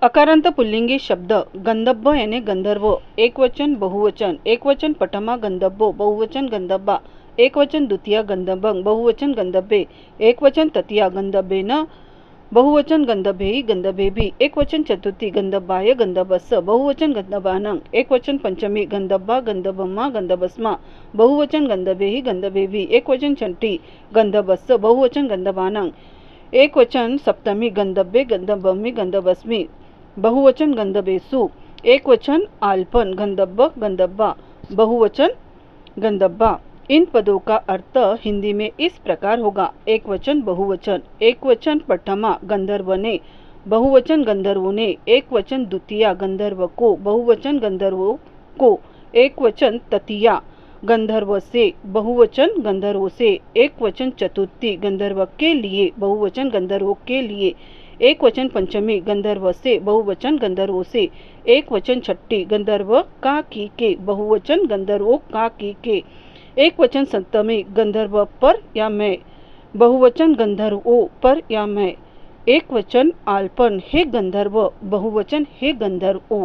अकारांत पुल्लिंगी शब्द गंधब्ब याने गंधर्व, एकवचन बहुवचन, एकवचन पठमा गंधब्बो, बहुवचन गंधब्बा, एकवचन द्वितीया गंधब्बं, बहुवचन गंधब्बे, एकवचन तृतीया गंधब्बेन, बहुवचन गंधब्बेहि गंधब्बेभि, एकवचन चतुर्थी गंधब्बाय गंधब्बस्स, बहुवचन गंधब्बानं, एकवचन पंचमी गंधब्बा गंधब्बम्मा गंधब्बस्मा, बहुवचन गंधब्बेहि गंधब्बेभि, एकवचन षष्ठी गंधब्बस्स, बहुवचन गंधब्बानं, एकवचन सप्तमी गंधब्बे गंधब्बम्मि गंधब्बस्मि, बहुवचन गंधब्बेषु, एकवचन आल्पन गंधब्ब गंधब्बा, बहुवचन गंधब्बा। इन पदों का अर्थ हिंदी में इस प्रकार होगा। एकवचन बहुवचन, एकवचन पठमा गंधर्व ने, बहुवचन गंधर्वों ने, एकवचन द्वितीया गंधर्व को, बहुवचन गंधर्वों को, एकवचन तृतीया गंधर्व से, बहुवचन गंधर्वों से, एकवचन चतुर्थी गंधर्व के लिए, बहुवचन गंधर्वों के लिए, एकवचन पंचमी गंधर्व से, बहुवचन गंधर्वों से, एकवचन छठी गंधर्व का की के, बहुवचन गंधर्वों का की के, एकवचन सप्तमी गंधर्व पर या मैं, बहुवचन गंधर्वों पर या मैं, एकवचन आल्पन हे गंधर्व, बहुवचन हे गंधर्वों।